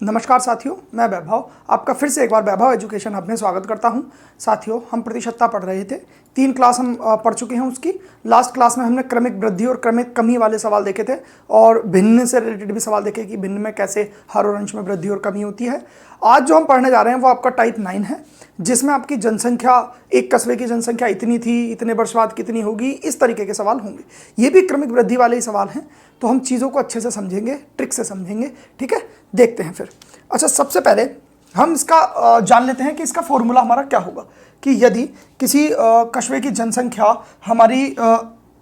नमस्कार साथियों, मैं वैभव आपका फिर से एक बार वैभव एजुकेशन हब में स्वागत करता हूं। साथियों, हम प्रतिशतता पढ़ रहे थे। 3 क्लास हम पढ़ चुके हैं उसकी। लास्ट क्लास में हमने क्रमिक वृद्धि और क्रमिक कमी वाले सवाल देखे थे और भिन्न से रिलेटेड भी सवाल देखे कि भिन्न में कैसे हर और अंश में वृद्धि और कमी होती है। आज जो हम पढ़ने जा रहे हैं वो आपका टाइप 9 है, जिसमें आपकी जनसंख्या, एक कस्बे की जनसंख्या इतनी थी, इतने वर्ष बाद कितनी होगी, इस तरीके के सवाल होंगे। ये भी क्रमिक वृद्धि वाले ही सवाल हैं, तो हम चीज़ों को अच्छे से समझेंगे, ट्रिक से समझेंगे। ठीक है, देखते हैं फिर। अच्छा, सबसे पहले हम इसका जान लेते हैं कि इसका फॉर्मूला हमारा क्या होगा कि यदि किसी कस्बे की जनसंख्या हमारी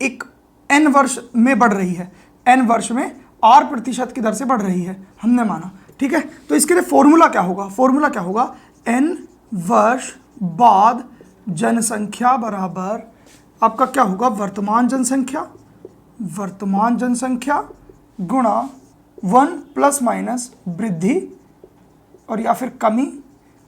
एक n वर्ष में बढ़ रही है, n वर्ष में r% की दर से बढ़ रही है, हमने माना। ठीक है, तो इसके लिए फॉर्मूला क्या होगा? फॉर्मूला क्या होगा? n वर्ष बाद जनसंख्या बराबर आपका क्या होगा? वर्तमान जनसंख्या गुणा 1 प्लस माइनस वृद्धि और या फिर कमी।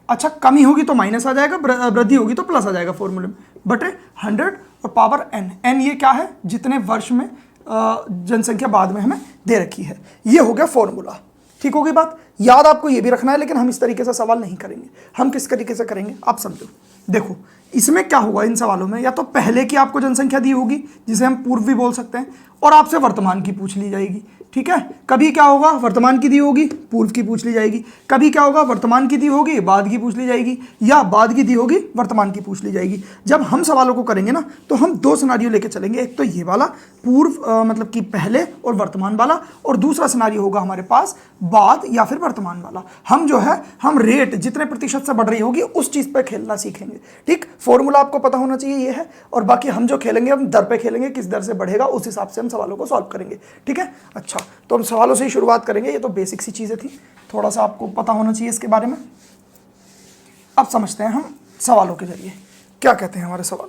अच्छा, कमी होगी तो माइनस आ जाएगा, वृद्धि होगी तो प्लस आ जाएगा फॉर्मूले में, बटे 100 और पावर n ये क्या है? जितने वर्ष में जनसंख्या बाद में हमें दे रखी है। ये हो गया फॉर्मूला। ठीक होगी बात? याद आपको ये भी रखना है, लेकिन हम इस तरीके से सवाल नहीं करेंगे। हम किस तरीके से करेंगे आप समझो। देखो, इसमें क्या होगा इन सवालों में, या तो पहले की आपको जनसंख्या दी होगी जिसे हम पूर्व भी बोल सकते हैं, और आपसे वर्तमान की पूछ ली जाएगी। ठीक है, कभी क्या होगा? वर्तमान की दी होगी, पूर्व की पूछ ली जाएगी। कभी क्या होगा? वर्तमान की दी होगी, बाद की पूछ ली जाएगी, या बाद की दी होगी, वर्तमान की पूछ ली जाएगी। जब हम सवालों को करेंगे ना, तो हम 2 सिनारियो लेके चलेंगे। एक तो ये वाला पूर्व मतलब कि पहले और वर्तमान वाला, और दूसरा सिनारियो होगा हमारे पास बाद या फिर वर्तमान वाला। हम जो है हम रेट जितने प्रतिशत से बढ़ रही होगी उस चीज़ पर खेलना सीखेंगे। ठीक, फॉर्मूला आपको पता होना चाहिए ये है, और बाकी हम जो खेलेंगे हम दर पे खेलेंगे, किस दर से बढ़ेगा उस हिसाब से हम सवालों को सॉल्व करेंगे। ठीक है, अच्छा, तो हम सवालों से ही शुरुआत करेंगे। ये तो बेसिक सी चीज़ें थी, थोड़ा सा आपको पता होना चाहिए इसके बारे में। अब समझते हैं हम सवालों के जरिए क्या कहते हैं हमारे सवाल।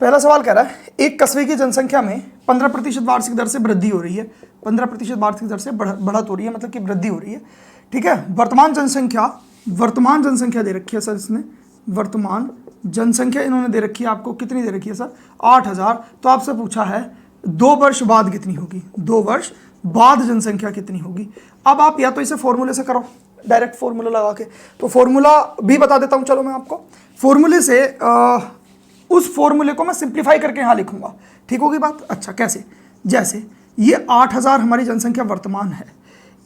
पहला सवाल कह रहा है, एक कस्बे की जनसंख्या में 15% वार्षिक दर से वृद्धि हो रही है। 15% वार्षिक दर से बढ़त हो रही है, मतलब कि वृद्धि हो रही है। ठीक है, वर्तमान जनसंख्या दे रखी है सर इसने। वर्तमान जनसंख्या इन्होंने दे रखी है आपको, कितनी दे रखी है सर? 8000। तो आपसे पूछा है 2 वर्ष बाद कितनी होगी, 2 वर्ष बाद जनसंख्या कितनी होगी। अब आप या तो इसे फॉर्मूले से करो, डायरेक्ट फॉर्मूला लगा के, तो फॉर्मूला भी बता देता हूं। चलो मैं आपको फॉर्मूले से उस फॉर्मूले को मैं सिंप्लीफाई करके यहां लिखूंगा। ठीक होगी बात? अच्छा, कैसे? जैसे ये 8000 हमारी जनसंख्या वर्तमान है।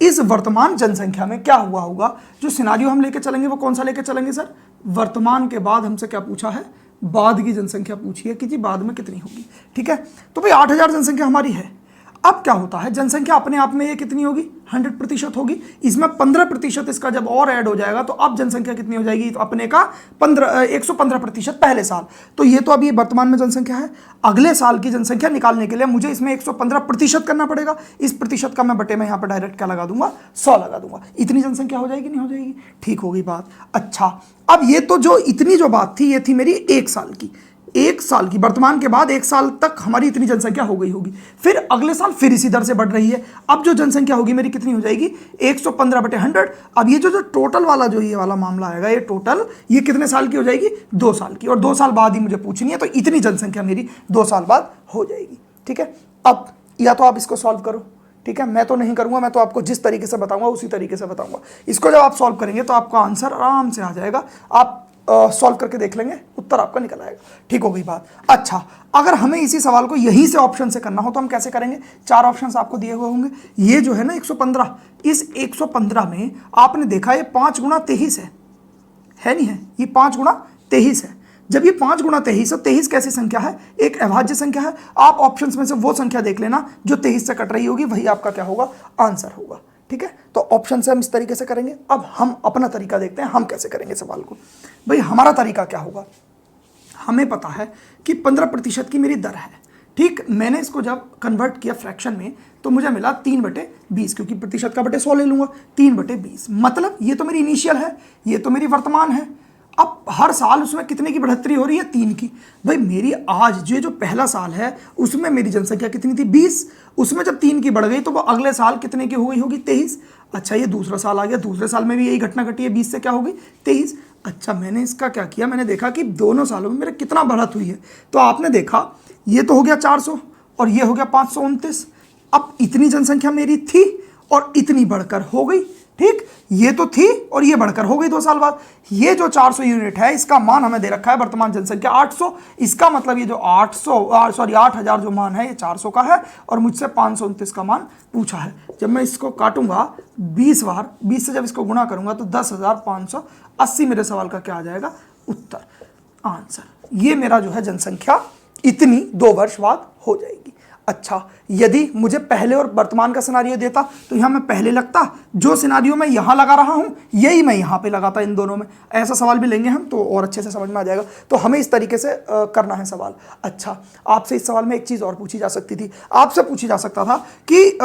इस वर्तमान जनसंख्या में क्या हुआ होगा? जो सिनारियो हम लेके चलेंगे वो कौन सा लेके चलेंगे सर? वर्तमान के बाद हमसे क्या पूछा है? बाद की जनसंख्या पूछी है कि जी बाद में कितनी होगी। ठीक है, तो भाई 8000 जनसंख्या हमारी है। अब क्या होता है, जनसंख्या अपने आप में ये कितनी होगी? 100% होगी। इसमें 15% इसका जब और ऐड हो जाएगा तो अब जनसंख्या कितनी हो जाएगी? तो अपने का 115% पहले साल। तो ये तो अभी वर्तमान में जनसंख्या है। अगले साल की जनसंख्या निकालने के लिए मुझे इसमें 115% करना पड़ेगा। इस प्रतिशत का मैं बटे में यहाँ पर डायरेक्ट क्या लगा दूंगा? 100 लगा दूंगा। इतनी जनसंख्या हो जाएगी, नहीं हो जाएगी? ठीक होगी बात। अच्छा, अब ये तो जो इतनी जो बात थी ये थी मेरी 1 साल की। 1 साल की, वर्तमान के बाद 1 साल तक हमारी इतनी जनसंख्या हो गई होगी। फिर अगले साल फिर इसी दर से बढ़ रही है। अब जो जनसंख्या होगी मेरी कितनी हो जाएगी? 115/100। अब ये जो टोटल वाला जो ये वाला मामला आएगा, ये टोटल ये कितने साल की हो जाएगी? 2 साल की, और 2 साल बाद ही मुझे पूछनी है, तो इतनी जनसंख्या मेरी 2 साल बाद हो जाएगी। ठीक है, अब या तो आप इसको सॉल्व करो। ठीक है, मैं तो नहीं करूंगा, मैं तो आपको जिस तरीके से बताऊंगा उसी तरीके से बताऊंगा। इसको जब आप सॉल्व करेंगे तो आपका आंसर आराम से आ जाएगा। आप सॉल्व करके देख लेंगे, उत्तर आपका निकल आएगा। ठीक हो गई बात। अच्छा, अगर हमें इसी सवाल को यहीं से ऑप्शन से करना हो तो हम कैसे करेंगे? 4 ऑप्शंस आपको दिए हुए होंगे। ये जो है ना 115, इस 115 में आपने देखा ये 5 गुणा 23 है नहीं है? ये 5 गुणा 23 है। जब ये 5 गुणा 23 है, 23 कैसी संख्या है? एक अभाज्य संख्या है। आप ऑप्शंस में से वो संख्या देख लेना जो 23 से कट रही होगी, वही आपका क्या होगा? आंसर होगा। ठीक है, तो ऑप्शन से हम इस तरीके से करेंगे। अब हम अपना तरीका देखते हैं, हम कैसे करेंगे सवाल को। भाई हमारा तरीका क्या होगा? हमें पता है कि 15% की मेरी दर है। ठीक, मैंने इसको जब कन्वर्ट किया फ्रैक्शन में तो मुझे मिला 3/20, क्योंकि प्रतिशत का बटे 100 ले लूंगा। 3/20 मतलब ये तो मेरी इनिशियल है, ये तो मेरी वर्तमान है। अब हर साल उसमें कितने की बढ़ोतरी हो रही है? 3 की। भाई मेरी आज जो पहला साल है उसमें मेरी जनसंख्या कितनी थी? 20। उसमें जब 3 की बढ़ गई तो वो अगले साल कितने की हो गई होगी? 23। अच्छा, ये दूसरा साल आ गया, दूसरे साल में भी यही घटना घटी है, 20 से क्या हो गई? 23। अच्छा, मैंने इसका क्या किया, मैंने देखा कि दोनों सालों में मेरे कितना बढ़त हुई है। तो आपने देखा ये तो हो गया 400 और ये हो गया 529। अब इतनी जनसंख्या मेरी थी और इतनी बढ़कर हो गई। ठीक, ये तो थी और ये बढ़कर हो गई 2 साल बाद। ये जो 400 यूनिट है इसका मान हमें दे रखा है वर्तमान जनसंख्या 800। इसका मतलब ये जो 8000 जो मान है ये 400 का है और मुझसे 529 का मान पूछा है। जब मैं इसको काटूंगा 20 बार, 20 से जब इसको गुणा करूंगा तो 10,580 मेरे सवाल का क्या आ जाएगा, उत्तर, आंसर। ये मेरा जो है जनसंख्या इतनी 2 वर्ष बाद हो जाएगी। अच्छा, यदि मुझे पहले और वर्तमान का सिनारियो देता तो यहां मैं पहले लगता, जो सिनारियो मैं यहां लगा रहा हूं यही मैं यहां पे लगाता, इन दोनों में। ऐसा सवाल भी लेंगे हम तो और अच्छे से समझ में आ जाएगा। तो हमें इस तरीके से करना है सवाल। अच्छा, आपसे इस सवाल में एक चीज और पूछी जा सकती थी, आपसे पूछी जा सकता था कि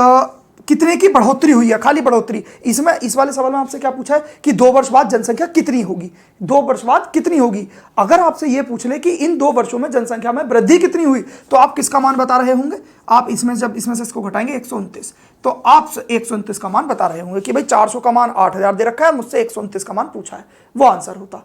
कितने की बढ़ोतरी हुई है, खाली बढ़ोतरी। इसमें इस वाले सवाल में आपसे क्या पूछा है कि 2 वर्ष बाद जनसंख्या कितनी होगी, 2 वर्ष बाद कितनी होगी। अगर आपसे यह पूछ ले कि इन 2 वर्षों में जनसंख्या में वृद्धि कितनी हुई, तो आप किसका मान बता रहे होंगे। आप इसमें जब इसमें से इसको घटाएंगे 129, तो आप 129 का मान बता रहे होंगे कि भाई 400 का मान 8000 दे रखा है, मुझसे 129 का मान पूछा है, वो आंसर होता।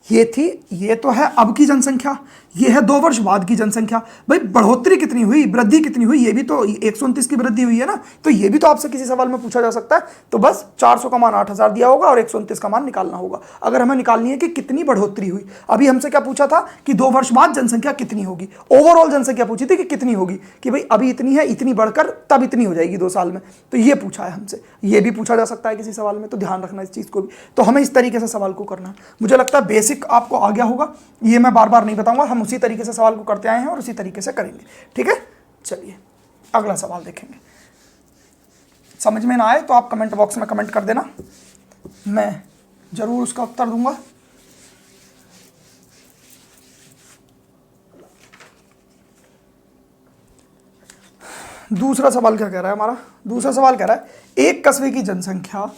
ये थी, ये तो है अब की जनसंख्या, ये है 2 वर्ष बाद की जनसंख्या। भाई बढ़ोतरी कितनी हुई, वृद्धि कितनी हुई, ये भी तो 129 की वृद्धि हुई है ना, तो ये भी तो आपसे किसी सवाल में पूछा जा सकता है। तो बस 400 का मान 8000 दिया होगा और 129 का मान निकालना होगा अगर हमें निकालनी है कि कितनी बढ़ोतरी हुई। अभी हमसे क्या पूछा था कि 2 वर्ष बाद जनसंख्या कितनी होगी, ओवरऑल जनसंख्या पूछी थी कि कितनी होगी, कि भाई अभी इतनी है, इतनी बढ़कर तब इतनी हो जाएगी 2 साल में। तो ये पूछा है हमसे, ये भी पूछा जा सकता है किसी सवाल में, तो ध्यान रखना इस चीज को भी। तो हमें इस तरीके से सवाल को करना है। मुझे लगता है बेसिक आपको आ गया होगा, ये मैं बार बार नहीं बताऊंगा, हम उसी तरीके से सवाल को करते आए हैं और उसी तरीके से करेंगे। ठीक है, चलिए अगला सवाल देखेंगे। समझ में ना आए तो आप कमेंट बॉक्स में कमेंट कर देना, मैं जरूर उसका उत्तर दूंगा। दूसरा सवाल क्या कह रहा है हमारा, दूसरा सवाल कह रहा है एक कस्बे की जनसंख्या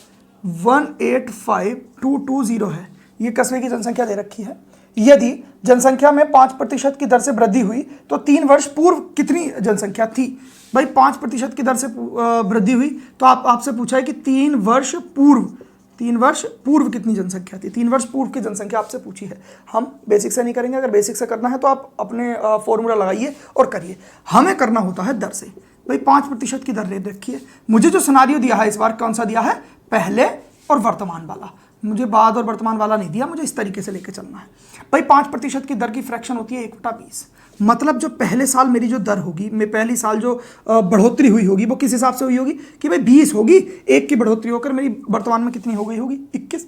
185,220 है। ये कस्बे की जनसंख्या दे रखी है। यदि जनसंख्या में 5% की दर से वृद्धि हुई तो 3 वर्ष पूर्व कितनी जनसंख्या थी। भाई 5% की दर से वृद्धि हुई तो आपसे पूछा है कि 3 वर्ष पूर्व कितनी जनसंख्या थी। 3 वर्ष पूर्व की जनसंख्या आपसे पूछी है। हम बेसिक से नहीं करेंगे, अगर बेसिक से करना है तो आप अपने फॉर्मूला लगाइए और करिए। हमें करना होता है दर से। भाई 5% की दर ले रखी है। मुझे जो सिनारियो दिया है इस बार कौन सा दिया है, पहले और वर्तमान वाला, मुझे बाद और वर्तमान वाला नहीं दिया, मुझे इस तरीके से लेकर चलना है। भाई 5% की दर की फ्रैक्शन होती है 1/20। मतलब जो पहले साल मेरी जो दर होगी, मैं पहली साल जो बढ़ोतरी हुई होगी वो किस हिसाब से हुई होगी कि भाई 20 होगी, 1 की बढ़ोतरी होकर मेरी वर्तमान में कितनी हो गई होगी, 21।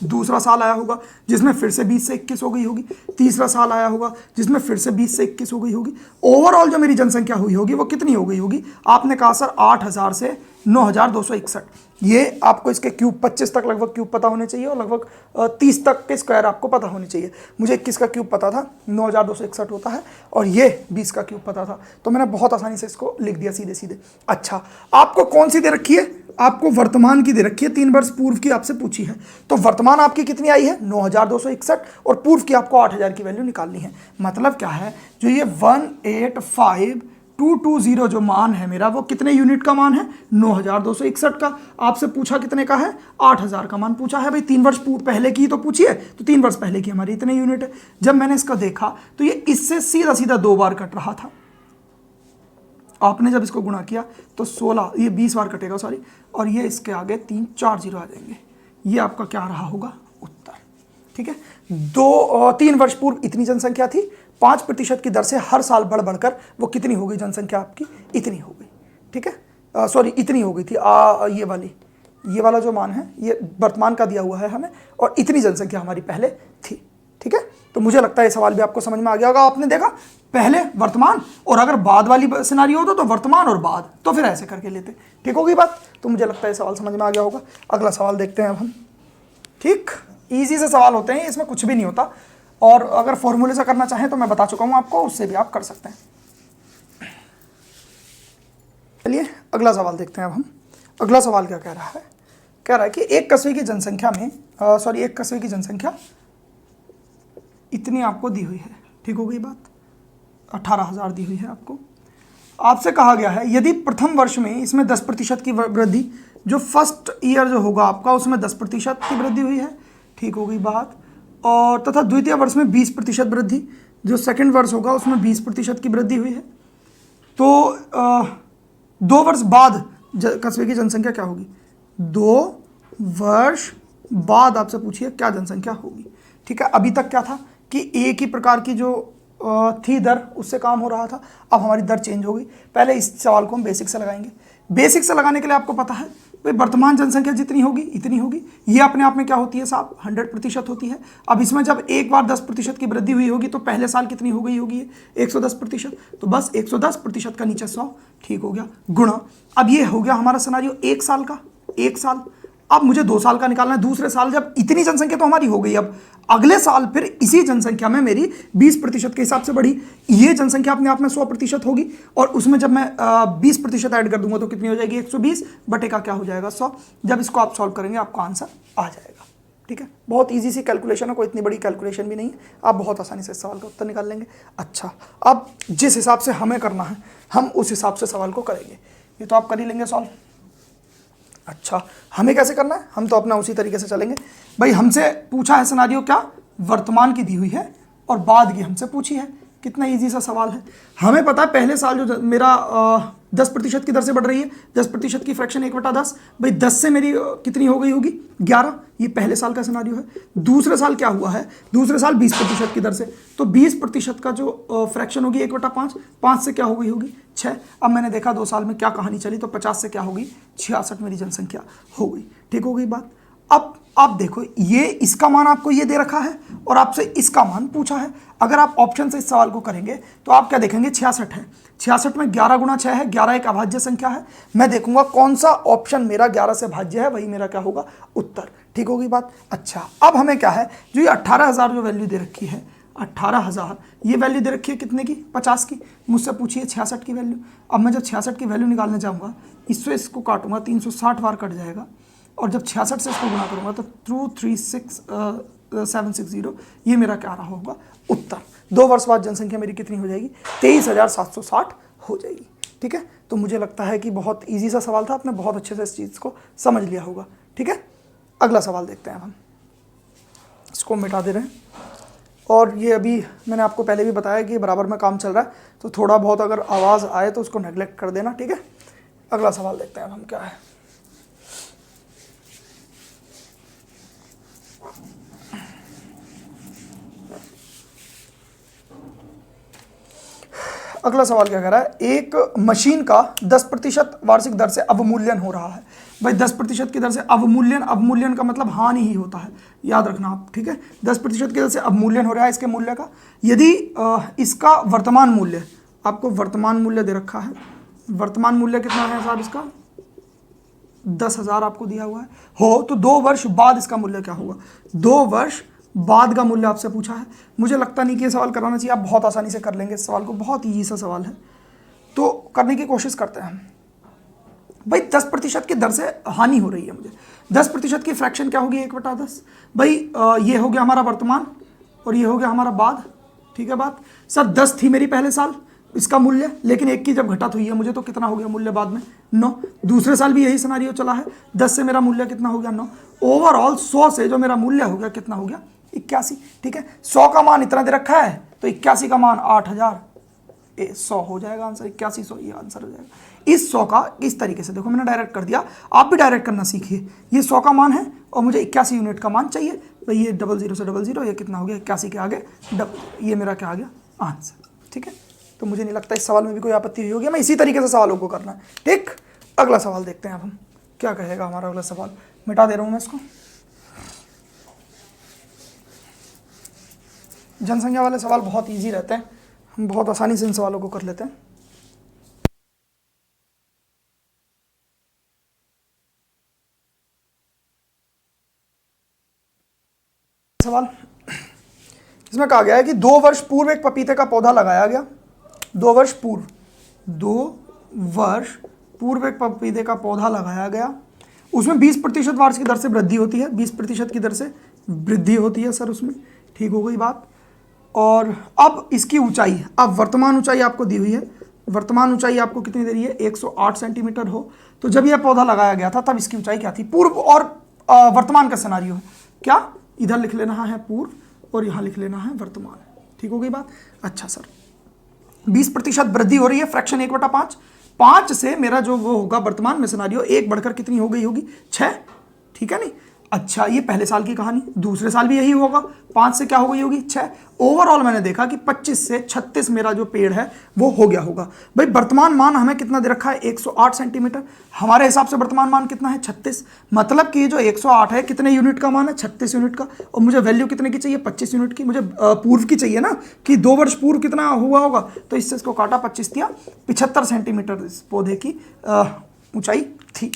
दूसरा साल आया होगा जिसमें फिर से 20 से 21 हो गई होगी। तीसरा साल आया होगा जिसमें फिर से 20 से 21 हो गई होगी। ओवरऑल जो मेरी जनसंख्या हुई होगी वो कितनी हो गई होगी। आपने कहा सर 8000 से 9261। ये आपको इसके क्यूब 25 तक लगभग क्यूब पता होने चाहिए और लगभग 30 तक के स्क्वायर आपको पता होने चाहिए। मुझे 21 का क्यूब पता था, 9261 होता है, और ये 20 का क्यूब पता था, तो मैंने बहुत आसानी से इसको लिख दिया सीधे सीधे। अच्छा, आपको कौन सी दे रखी है, आपको वर्तमान की दे रखी है। 3 वर्ष पूर्व की आपसे पूछी है, तो वर्तमान आपकी कितनी आई है 9261 और पूर्व की आपको 8000 की वैल्यू निकालनी है। मतलब क्या है, जो ये 185,220 जो मान है मेरा, वो कितने यूनिट का मान है, 9261 का। आपसे पूछा कितने का है, 8000 का मान पूछा है। भाई 3 वर्ष पहले की तो पूछी है, तो 3 वर्ष पहले की हमारी इतने यूनिट है। जब मैंने इसका देखा तो ये इससे सीधा सीधा 2 बार कट रहा था। आपने जब इसको गुणा किया तो 16, ये 20 बार कटेगा सॉरी, और ये इसके आगे 3 4 0 आ जाएंगे। ये आपका क्या रहा होगा, उत्तर। ठीक है, 3 वर्ष पूर्व इतनी जनसंख्या थी, 5% की दर से हर साल बढ़ बढ़कर वो कितनी हो गई जनसंख्या आपकी, इतनी हो गई। ठीक है, सॉरी इतनी हो गई थी। ये वाला जो मान है ये वर्तमान का दिया हुआ है हमें, और इतनी जनसंख्या हमारी पहले थी। ठीक है, तो मुझे लगता है ये सवाल भी आपको समझ में आ गया होगा। आपने देखा पहले वर्तमान, और अगर बाद वाली सिनारियो होता तो वर्तमान और बाद, तो फिर ऐसे करके लेते। ठीक होगी बात, तो मुझे लगता है सवाल समझ में आ गया होगा। अगला सवाल देखते हैं अब हम। ठीक, इजी से सवाल होते हैं, इसमें कुछ भी नहीं होता, और अगर फॉर्मूले से करना चाहें तो मैं बता चुका हूं आपको, उससे भी आप कर सकते हैं। चलिए अगला सवाल देखते हैं अब हम। अगला सवाल क्या कह रहा है, कह रहा है कि एक कस्बे की जनसंख्या में एक कस्बे की जनसंख्या इतनी आपको दी हुई है। ठीक हो गई बात, 18,000 दी हुई है आपको। आपसे कहा गया है यदि प्रथम वर्ष में इसमें 10% की वृद्धि, जो फर्स्ट ईयर जो होगा आपका उसमें 10% की वृद्धि हुई है। ठीक हो गई बात, और तथा द्वितीय वर्ष में 20% वृद्धि, जो सेकंड वर्ष होगा उसमें 20% की वृद्धि हुई है। तो 2 वर्ष बाद कस्बे की जनसंख्या क्या होगी, 2 वर्ष बाद आपसे पूछिए क्या जनसंख्या होगी। ठीक है, अभी तक क्या था कि एक ही प्रकार की जो थी दर, उससे काम हो रहा था। अब हमारी दर चेंज हो गई। पहले इस सवाल को हम बेसिक से लगाएंगे। बेसिक से लगाने के लिए आपको पता है भाई वर्तमान जनसंख्या जितनी होगी इतनी होगी। ये अपने आप में क्या होती है साहब, 100% होती है। अब इसमें जब एक बार 10% की वृद्धि हुई होगी तो पहले साल कितनी हो गई होगी, 110%। तो बस 110% का नीचे 100, ठीक हो गया, गुणा। अब ये हो गया हमारा सिनेरियो 1 साल का, 1 साल। अब मुझे 2 साल का निकालना है। दूसरे साल जब इतनी जनसंख्या तो हमारी हो गई, अब अगले साल फिर इसी जनसंख्या में मेरी 20% के हिसाब से बढ़ी। ये जनसंख्या अपने आप में 100% होगी और उसमें जब मैं 20% ऐड कर दूंगा तो कितनी हो जाएगी, 120 बटे का क्या हो जाएगा, 100। जब इसको आप सॉल्व करेंगे आपको आंसर आ जाएगा। ठीक है, बहुत ईजी सी कैलकुलेशन है, कोई इतनी बड़ी कैलकुलेशन भी नहीं है, आप बहुत आसानी से इस सवाल का उत्तर निकाल लेंगे। अच्छा, अब जिस हिसाब से हमें करना है हम उस हिसाब से सवाल को करेंगे। ये तो आप कर ही लेंगे सॉल्व। अच्छा, हमें कैसे करना है, हम तो अपना उसी तरीके से चलेंगे। भाई हमसे पूछा है सिनेरियो क्या, वर्तमान की दी हुई है और बाद की हमसे पूछी है। कितना इजी सा सवाल है। हमें पता है पहले साल जो मेरा 10% की दर से बढ़ रही है, 10% की फ्रैक्शन 1/10, भाई 10 से मेरी कितनी हो गई होगी, 11। ये पहले साल का सिनेरियो है। दूसरे साल क्या हुआ है, दूसरे साल 20% की दर से, तो 20% का जो फ्रैक्शन होगी 1/5, 5 से क्या हो गई होगी, 6। अब मैंने देखा 2 साल में क्या कहानी चली, तो 50 से क्या होगी, 66 मेरी जनसंख्या हो गई। ठीक हो गई बात। अब आप देखो, ये इसका मान आपको ये दे रखा है और आपसे इसका मान पूछा है। अगर आप ऑप्शन से इस सवाल को करेंगे तो आप क्या देखेंगे, 66 है। 66 में 11 गुणा 6 है, 11 एक अभाज्य संख्या है। मैं देखूंगा कौन सा ऑप्शन मेरा 11 से भाज्य है, वही मेरा क्या होगा, उत्तर। ठीक होगी बात। अच्छा, अब हमें क्या है, जो ये 18,000 जो वैल्यू दे रखी है, 18,000 ये वैल्यू दे रखी है कितने की, 50 की। मुझसे पूछिए 66 की वैल्यू। अब मैं जब 66 की वैल्यू निकालने जाऊँगा, इससे इसको काटूंगा, 360 बार कट जाएगा और जब 66 से इसको गुणा करूंगा तो 23760 ये मेरा क्या रहा होगा, उत्तर। 2 वर्ष बाद जनसंख्या मेरी कितनी हो जाएगी, 23,760 हो जाएगी। ठीक है, तो मुझे लगता है कि बहुत इजी सा सवाल था, आपने बहुत अच्छे से इस चीज़ को समझ लिया होगा। ठीक है, अगला सवाल देखते हैं हम। इसको मिटा दे रहे हैं। और ये अभी मैंने आपको पहले भी बताया कि बराबर में काम चल रहा है, तो थोड़ा बहुत अगर आवाज़ आए तो उसको नेगलेक्ट कर देना। ठीक है, अगला सवाल देखते हैं हम क्या है। अगला सवाल क्या कह रहा है, एक मशीन का 10% वार्षिक दर से अवमूल्यन हो रहा है। भाई 10% की दर से अवमूल्यन, अवमूल्यन का मतलब हानि ही होता है, याद रखना आप। ठीक है, 10% की दर से अवमूल्यन हो रहा है इसके मूल्य का। यदि इसका वर्तमान मूल्य, आपको वर्तमान मूल्य दे रखा है, वर्तमान मूल्य कितना है साहब इसका, 10,000 आपको दिया हुआ है हो, तो 2 वर्ष बाद इसका मूल्य क्या होगा, 2 वर्ष बाद का मूल्य आपसे पूछा है। मुझे लगता नहीं कि ये सवाल कराना चाहिए, आप बहुत आसानी से कर लेंगे इस सवाल को, बहुत ईजी सा सवाल है, तो करने की कोशिश करते हैं हम। भाई 10% की दर से हानि हो रही है मुझे, 10% की फ्रैक्शन क्या होगी, 1/10। भाई ये हो गया हमारा वर्तमान और ये हो गया हमारा बाद। ठीक है बात। सर 10 थी मेरी पहले साल इसका मूल्य, लेकिन 1 की जब घटत हुई है मुझे, तो कितना हो गया मूल्य बाद में, 9। दूसरे साल भी यही सिनेरियो चला है, 10 से मेरा मूल्य कितना हो गया, 9। ओवरऑल 100 से जो मेरा मूल्य हो गया कितना हो गया, 81। ठीक है, 100 का मान इतना दे रखा है तो 81 का मान 8,000, 100 हो जाएगा आंसर, 8100 ये आंसर हो जाएगा। इस 100 का इस तरीके से देखो, मैंने डायरेक्ट कर दिया, आप भी डायरेक्ट करना सीखिए। ये 100 का मान है और मुझे 81 यूनिट का मान चाहिए, तो ये 00 से 00, ये कितना हो गया, 81 के आगे ये मेरा क्या आ गया, आंसर। ठीक है, तो मुझे नहीं लगता इस सवाल में भी कोई आपत्ति हुई होगी, मैं इसी तरीके से सवालों को करना है। ठीक, अगला सवाल देखते हैं अब हम क्या कहेगा हमारा अगला सवाल। मिटा दे रहा हूँ मैं इसको। जनसंख्या वाले सवाल बहुत इजी रहते हैं, हम बहुत आसानी से इन सवालों को कर लेते हैं। सवाल इसमें कहा गया है कि 2 वर्ष पूर्व एक पपीते का पौधा लगाया गया। 2 वर्ष पूर्व, 2 वर्ष पूर्व एक पपीते का पौधा लगाया गया, उसमें 20% वार्षिक दर से वृद्धि होती है, 20% की दर से वृद्धि होती है सर उसमें। ठीक हो गई बात। और अब इसकी ऊंचाई, अब वर्तमान ऊंचाई आपको दी हुई है, वर्तमान ऊंचाई आपको कितनी दे रही है, 108 सेंटीमीटर हो। तो जब यह पौधा लगाया गया था तब इसकी ऊंचाई क्या थी, पूर्व और वर्तमान का सिनेरियो है क्या, इधर लिख लेना है पूर्व और यहाँ लिख लेना है वर्तमान। ठीक हो गई बात। अच्छा सर, 20% वृद्धि हो रही है, फ्रैक्शन 1/5, 5 से मेरा जो वो होगा वर्तमान में सिनारियो 1 बढ़कर कितनी हो गई होगी 6, ठीक है नहीं। अच्छा ये पहले साल की कहानी, दूसरे साल भी यही होगा, 5 से क्या हो गई होगी 6। ओवरऑल मैंने देखा कि 25 से 36 मेरा जो पेड़ है वो हो गया होगा। भाई वर्तमान मान हमें कितना दे रखा है 108 सेंटीमीटर, हमारे हिसाब से वर्तमान मान कितना है 36, मतलब कि ये जो 108 है कितने यूनिट का मान है 36 यूनिट का, और मुझे वैल्यू कितने की चाहिए 25 यूनिट की, मुझे पूर्व की चाहिए ना कि 2 वर्ष पूर्व कितना हुआ होगा, तो इससे इसको काटा 25 दिया 75 सेंटीमीटर इस पौधे की ऊंचाई थी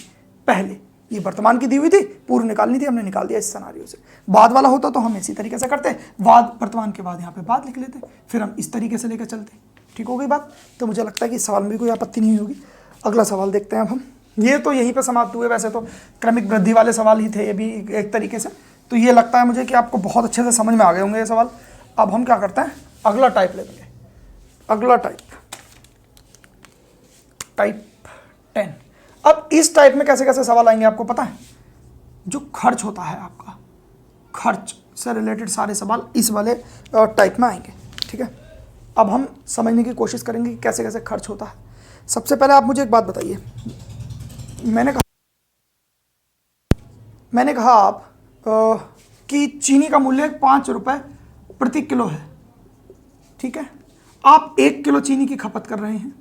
पहले। ये वर्तमान की दी हुई थी, पूर्व निकालनी थी, हमने निकाल दिया इस सिनारियो से। बाद वाला होता तो हम इसी तरीके से करते, बाद वर्तमान के बाद यहाँ पे बाद लिख लेते, फिर हम इस तरीके से लेकर चलते। ठीक हो गई बात। तो मुझे लगता है कि इस सवाल में भी कोई आपत्ति नहीं होगी। अगला सवाल देखते हैं अब हम। ये तो यहीं पर समाप्त हुए, वैसे तो क्रमिक वृद्धि वाले सवाल ही थे ये भी एक तरीके से। तो ये लगता है मुझे कि आपको बहुत अच्छे से समझ में आ गए होंगे ये सवाल। अब हम क्या करते हैं, अगला टाइप लेंगे। अगला टाइप 10। अब इस टाइप में कैसे कैसे सवाल आएंगे आपको पता है, जो खर्च होता है आपका, खर्च से रिलेटेड सारे सवाल इस वाले टाइप में आएंगे। ठीक है, अब हम समझने की कोशिश करेंगे कि कैसे कैसे खर्च होता है। सबसे पहले आप मुझे एक बात बताइए, मैंने कहा आप कि चीनी का मूल्य 5 रुपये प्रति किलो है। ठीक है, आप 1 किलो चीनी की खपत कर रहे हैं,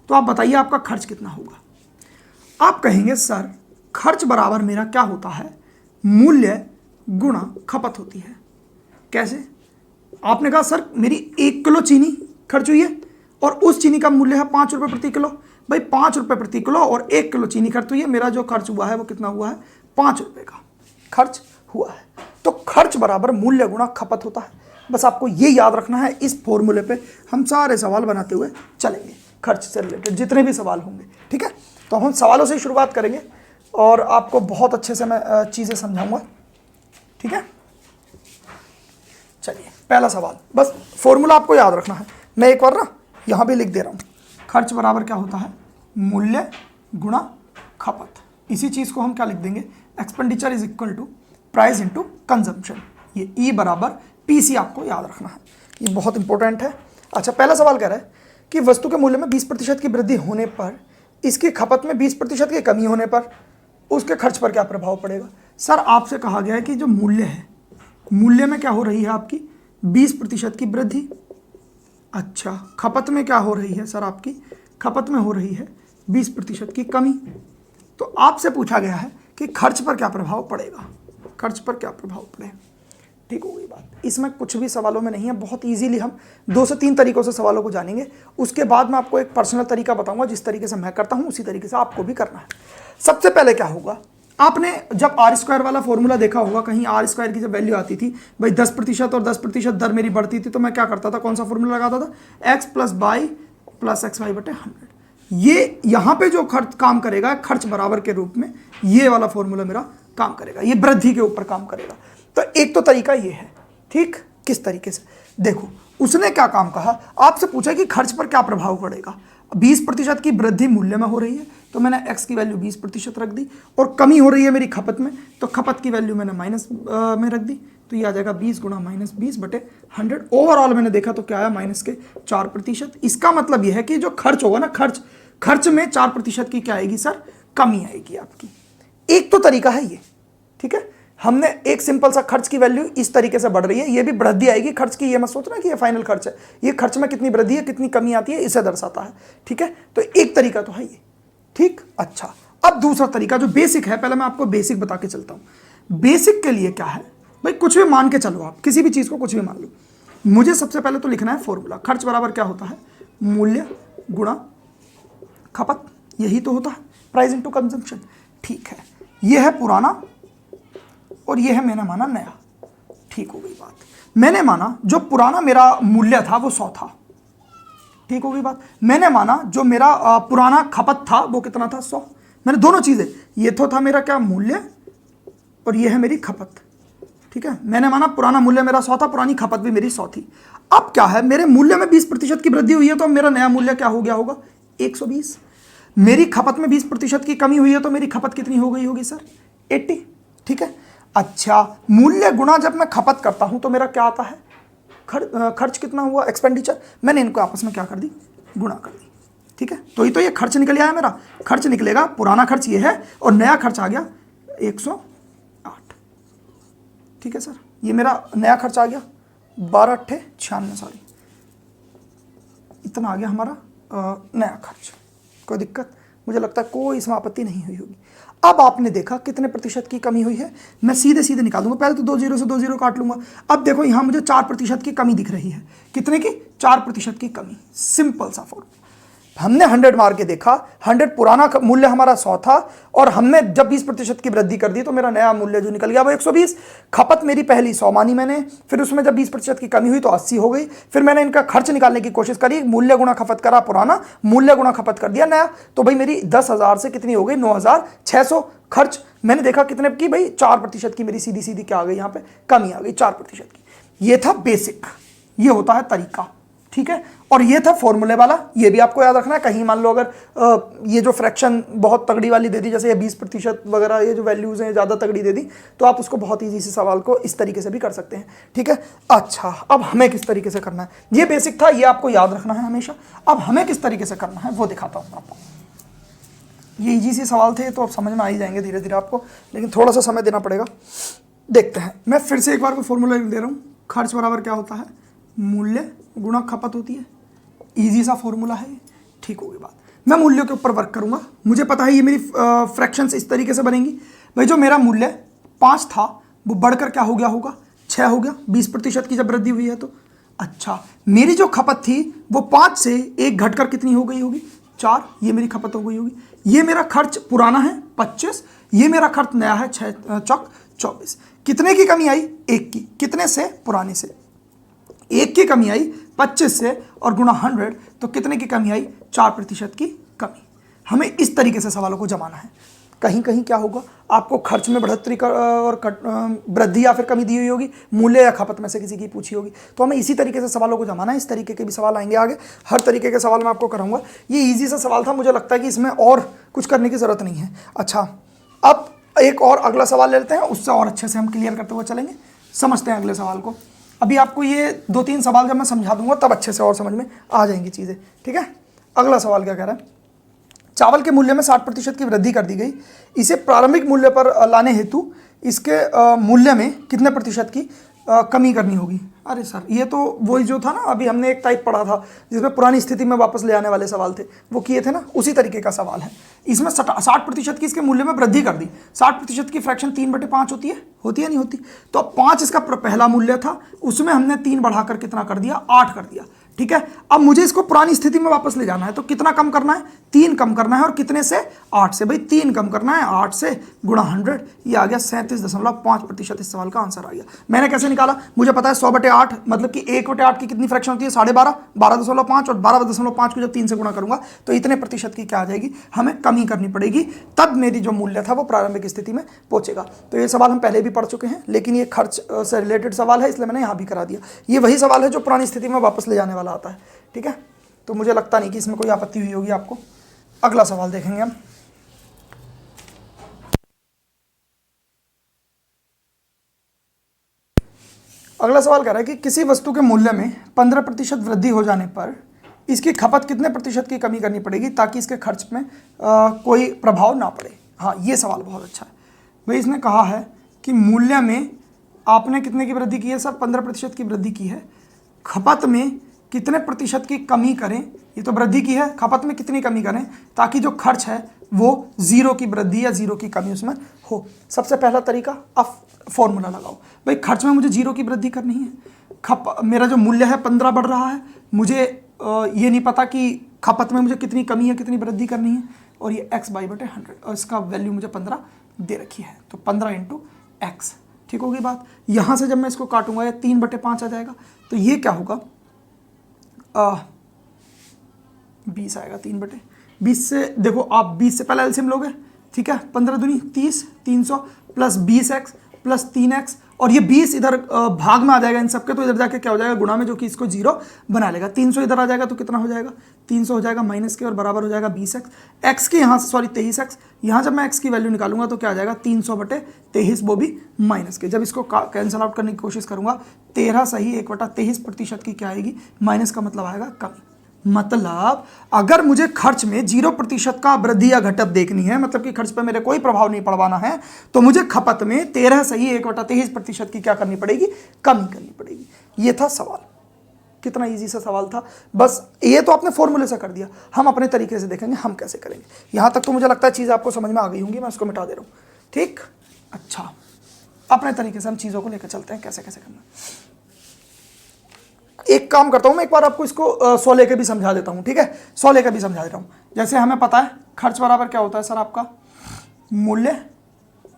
तो आप बताइए आपका खर्च कितना होगा। आप कहेंगे सर खर्च बराबर मेरा क्या होता है, मूल्य गुणा खपत होती है। कैसे? आपने कहा सर मेरी 1 किलो चीनी खर्च हुई है और उस चीनी का मूल्य है 5 रुपये प्रति किलो। भाई 5 रुपये प्रति किलो और 1 किलो चीनी खर्च हुई है, मेरा जो खर्च हुआ है वो कितना हुआ है 5 रुपये का खर्च हुआ है। तो खर्च बराबर मूल्य गुणा खपत होता है। बस आपको ये याद रखना है, इस फॉर्मूले पे हम सारे सवाल बनाते हुए चलेंगे, खर्च से रिलेटेड जितने भी सवाल होंगे। ठीक है, तो हम सवालों से शुरुआत करेंगे और आपको बहुत अच्छे से मैं चीज़ें समझाऊंगा। ठीक है, चलिए पहला सवाल, बस फॉर्मूला आपको याद रखना है। मैं एक बार ना यहाँ भी लिख दे रहा हूँ, खर्च बराबर क्या होता है, मूल्य गुणा खपत। इसी चीज़ को हम क्या लिख देंगे, expenditure is equal to price into consumption. ये ई बराबर पीसी आपको याद रखना है, ये बहुत इंपॉर्टेंट है। अच्छा, पहला सवाल कह रहा है कि वस्तु के मूल्य में 20% की वृद्धि होने पर, इसकी खपत में 20% की कमी होने पर उसके खर्च पर क्या प्रभाव पड़ेगा। सर आपसे कहा गया है कि जो मूल्य है, मूल्य में क्या हो रही है आपकी 20% की वृद्धि। अच्छा, खपत में क्या हो रही है सर, आपकी खपत में हो रही है 20% की कमी। तो आपसे पूछा गया है कि खर्च पर क्या प्रभाव पड़ेगा, खर्च पर क्या प्रभाव पड़ेगा। ठीक हो गई बात। इसमें कुछ भी सवालों में नहीं है, बहुत इजीली हम 2 से 3 तरीकों से सवालों को जानेंगे। उसके बाद मैं आपको एक पर्सनल तरीका बताऊंगा, जिस तरीके से मैं करता हूं उसी तरीके से आपको भी करना है। सबसे पहले क्या होगा, आपने जब आर स्क्वायर वाला फॉर्मूला देखा होगा, कहीं आर स्क्वायर की जब वैल्यू आती थी, भाई 10% और 10% दर मेरी बढ़ती थी, तो मैं क्या करता था, कौन सा फॉर्मूला लगाता था, x plus y plus x y बटे 100। ये यहाँ पे जो खर्च काम करेगा खर्च बराबर के रूप में, ये वाला फॉर्मूला मेरा काम करेगा, ये वृद्धि के ऊपर काम करेगा। तो एक तो तरीका ये है। ठीक, किस तरीके से देखो, उसने क्या काम कहा, आपसे पूछा कि खर्च पर क्या प्रभाव पड़ेगा। 20% की वृद्धि मूल्य में हो रही है, तो मैंने x की वैल्यू 20% रख दी, और कमी हो रही है मेरी खपत में, तो खपत की वैल्यू मैंने माइनस में रख दी, तो ये आ जाएगा 20 गुणा -20 बटे 100। ओवरऑल मैंने देखा तो क्या आया -4%। इसका मतलब यह है कि जो खर्च होगा ना, खर्च में 4% की क्या आएगी सर, कमी आएगी आपकी। एक तो तरीका है ये। ठीक है, हमने एक सिंपल सा खर्च की वैल्यू इस तरीके से बढ़ रही है, ये भी वृद्धि आएगी खर्च की, ये मत सोचना कि ये फाइनल खर्च है, ये खर्च में कितनी वृद्धि है कितनी कमी आती है इसे दर्शाता है। ठीक है, तो एक तरीका तो है ये। ठीक, अच्छा, अब दूसरा तरीका जो बेसिक है, पहले मैं आपको बेसिक बता के चलता हूं। बेसिक के लिए क्या है भाई, कुछ भी मान के चलो, आप किसी भी चीज को कुछ भी मान लो। मुझे सबसे पहले तो लिखना है फॉर्मूला, खर्च बराबर क्या होता है, मूल्य गुणा खपत, यही तो होता है, प्राइस इनटू कंजम्पशन। ठीक है, यह है पुराना और यह है मैंने माना नया। ठीक हो गई बात। मैंने माना जो पुराना मेरा मूल्य था वो 100 था। ठीक हो गई बात। मैंने माना जो मेरा पुराना खपत था वो कितना था, 100। मैंने दोनों चीजें, ये तो था मेरा क्या मूल्य और ये है मेरी खपत। ठीक है, मैंने माना पुराना मूल्य मेरा 100 था, पुरानी खपत भी मेरी 100 थी। अब क्या है, मेरे मूल्य में 20% की वृद्धि हुई है, तो मेरा नया मूल्य क्या हो गया होगा, 120। मेरी खपत में 20% की कमी हुई है, तो मेरी खपत कितनी हो गई होगी सर, 80। ठीक है, अच्छा, मूल्य गुणा जब मैं खपत करता हूं तो मेरा क्या आता है, खर्च कितना हुआ, एक्सपेंडिचर। मैंने इनको आपस में क्या कर दी, गुणा कर दी। ठीक है, तो ये खर्च निकल आया मेरा, खर्च निकलेगा, पुराना खर्च ये है और नया खर्च आ गया 108। ठीक है सर, ये मेरा नया खर्च आ गया 12×8 = 96, सॉरी, इतना आ गया हमारा नया खर्च। कोई दिक्कत? मुझे लगता है कोई इसमें आपत्ति नहीं हुई होगी। अब आपने देखा कितने प्रतिशत की कमी हुई है, मैं सीधे सीधे निकाल दूंगा। पहले तो 2 0 से 2 0 काट लूंगा। अब देखो यहाँ मुझे 4% की कमी दिख रही है। कितने की? 4% की कमी। सिंपल सा फॉर्मूला। हमने 100 मार के देखा, 100 पुराना मूल्य हमारा 100 था और हमने जब 20% की वृद्धि कर दी तो मेरा नया मूल्य जो निकल गया वो 120। खपत मेरी पहली 100 मानी मैंने, फिर उसमें जब 20% की कमी हुई तो 80 हो गई। फिर मैंने इनका खर्च निकालने की कोशिश करी, मूल्य गुणा खपत करा पुराना, मूल्य गुणा खपत कर दिया नया, तो भाई मेरी 10,000 से कितनी हो गई? 9,600 खर्च। मैंने देखा कितने की? भाई 4% की मेरी सीधी सीधी क्या आ गई यहाँ पे? कमी आ गई 4% की। ये था बेसिक, ये होता है तरीका। ठीक है, और ये था फॉर्मूले वाला, ये भी आपको याद रखना है। कहीं मान लो अगर ये जो फ्रैक्शन बहुत तगड़ी वाली दे दी, जैसे ये 20% वगैरह, ये जो वैल्यूज हैं ज़्यादा तगड़ी दे दी, तो आप उसको बहुत ईजी से सवाल को इस तरीके से भी कर सकते हैं। ठीक है, अच्छा अब हमें किस तरीके से करना है? ये बेसिक था, ये आपको याद रखना है हमेशा। अब हमें किस तरीके से करना है वो दिखाता हूँ आपको। ये ईजी से सवाल थे तो अब समझ में आ ही जाएंगे धीरे धीरे आपको, लेकिन थोड़ा सा समय देना पड़ेगा। देखते हैं, मैं फिर से एक बार को फॉर्मूला दे रहा हूँ। खर्च बराबर क्या होता है? मूल्य गुणा खपत होती है। इजी सा फॉर्मूला है, ठीक होगी बात। मैं मूल्यों के ऊपर वर्क करूंगा। मुझे पता है ये मेरी फ्रैक्शंस इस तरीके से बनेंगी। भाई जो मेरा मूल्य 5 था वो बढ़कर क्या हो गया होगा? 6 हो गया, 20% की जब वृद्धि हुई है तो। अच्छा, मेरी जो खपत थी वो 5 से 1 घटकर कितनी हो गई होगी? 4। ये मेरी खपत हो गई होगी। ये मेरा खर्च पुराना है 25, ये मेरा खर्च नया है 6 चौक 24। कितने की कमी आई? 1 की। कितने से? पुराने से। 1 की कमी आई 25 से और गुणा 100, तो कितने की कमी आई? 4% की कमी। हमें इस तरीके से सवालों को जमाना है। कहीं कहीं क्या होगा, आपको खर्च में बढ़ोतरी और वृद्धि या फिर कमी दी हुई होगी, मूल्य या खपत में से किसी की पूछी होगी, तो हमें इसी तरीके से सवालों को जमाना है। इस तरीके के भी सवाल आएंगे आगे, हर तरीके के सवाल मैं आपको कराऊंगा। ये ईजी सा सवाल था, मुझे लगता है कि इसमें और कुछ करने की ज़रूरत नहीं है। अच्छा, अब एक और अगला सवाल ले लेते हैं, उससे और अच्छे से हम क्लियर करते हुए चलेंगे। समझते हैं अगले सवाल को। अभी आपको ये 2-3 सवाल जब मैं समझा दूंगा तब अच्छे से और समझ में आ जाएंगी चीज़ें। ठीक है, अगला सवाल क्या कह रहा है? चावल के मूल्य में 60% की वृद्धि कर दी गई। इसे प्रारंभिक मूल्य पर लाने हेतु इसके मूल्य में कितने प्रतिशत की कमी करनी होगी? अरे सर, ये तो वही जो था ना, अभी हमने एक टाइप पढ़ा था जिसमें पुरानी स्थिति में वापस ले आने वाले सवाल थे, वो किए थे ना, उसी तरीके का सवाल है। इसमें 60% की इसके मूल्य में वृद्धि कर दी। 60% की फ्रैक्शन 3/5 होती है नहीं होती? तो 5 इसका पहला मूल्य था, उसमें हमने 3 बढ़ाकर कितना कर दिया? 8 कर दिया। ठीक है, अब मुझे इसको पुरानी स्थिति में वापस ले जाना है, तो कितना कम करना है? 3 कम करना है। और कितने से? 8 से। भाई 3 कम करना है 8 से, गुणा 100, ये आ गया 37.5%। इस सवाल का आंसर आ गया। मैंने कैसे निकाला? मुझे पता है 100/8 मतलब कि 1/8 की कितनी फ्रैक्शन होती है? 12.5, 12.5, और 12.5 को जब 3 से गुणा करूंगा तो इतने प्रतिशत की क्या आ जाएगी? हमें कमी करनी पड़ेगी, तब मेरी जो मूल्य था वो प्रारंभिक स्थिति में पहुंचेगा। तो ये सवाल हम पहले भी पढ़ चुके हैं, लेकिन ये खर्च से रिलेटेड सवाल है, इसलिए मैंने यहाँ भी करा दिया। ये वही सवाल है जो पुरानी स्थिति में वापस ले जाने वाला आता है। ठीक है, तो मुझे लगता नहीं कि इसमें कोई आपत्ति हुई होगी आपको। अगला सवाल देखेंगे हम। अगला सवाल कह रहा है कि किसी वस्तु के मूल्य में 15% वृद्धि हो जाने पर इसकी खपत कितने प्रतिशत की कमी करनी पड़ेगी ताकि इसके खर्च में कोई प्रभाव ना पड़े? हाँ, ये सवाल बहुत अच्छा है भाई। इसने कहा है कि मूल्य में आपने कितने की वृद्धि की है सर? 15% की वृद्धि की है। खपत में कितने प्रतिशत की कमी करें? ये तो वृद्धि की है, खपत में कितनी कमी करें ताकि जो खर्च है वो 0 की वृद्धि या 0 की कमी उसमें हो? सबसे पहला तरीका, अब फॉर्मूला लगाओ। भाई खर्च में मुझे 0 की वृद्धि करनी है, मेरा जो मूल्य है 15 बढ़ रहा है, मुझे ये नहीं पता कि खपत में मुझे कितनी कमी है, कितनी वृद्धि करनी है, और ये x/100 और इसका वैल्यू मुझे 15 दे रखी है, तो 15 × x। ठीक होगी बात। यहाँ से जब मैं इसको काटूंगा, ये 3/5 आ जाएगा, तो ये क्या होगा? 20 आएगा। 3/20 से देखो, आप 20 से पहले एलसीएम लोगे। ठीक है, 15 दूनी 30, 300 प्लस 20x प्लस 3x, और ये 20 इधर भाग में आ जाएगा इन सबके, तो इधर जाके क्या हो जाएगा? गुणा में, जो कि इसको 0 बना लेगा। 300 इधर आ जाएगा तो कितना हो जाएगा? 300 हो जाएगा माइनस के, और बराबर हो जाएगा 20x। x की यहाँ से, सॉरी 23x, यहाँ जब मैं x की वैल्यू निकालूंगा तो क्या आ जाएगा? 300/23, वो भी माइनस के। जब इसको कैंसिल आउट करने की कोशिश करूंगा, 13 सही 1/23% की क्या आएगी? माइनस का मतलब आएगा कमी। मतलब अगर मुझे खर्च में 0% का वृद्धि या घटत देखनी है, मतलब कि खर्च पर मेरे कोई प्रभाव नहीं पड़वाना है, तो मुझे खपत में 13 सही 1/23% की क्या करनी पड़ेगी, कमी करनी पड़ेगी। ये था सवाल। कितना इजी सा सवाल था। बस ये तो आपने फॉर्मूले से कर दिया, हम अपने तरीके से देखेंगे हम कैसे करेंगे। यहां तक तो मुझे लगता है चीज़ आपको समझ में आ गई होंगी, मैं इसको मिटा दे रहा हूँ। ठीक, अच्छा, अपने तरीके से हम चीज़ों को लेकर चलते हैं कैसे कैसे करना। एक काम करता हूं मैं, एक बार आपको इसको 100 लेके भी समझा देता हूं, ठीक है, 100 लेके भी समझा देता हूं। जैसे हमें पता है खर्च बराबर क्या होता है सर, आपका मूल्य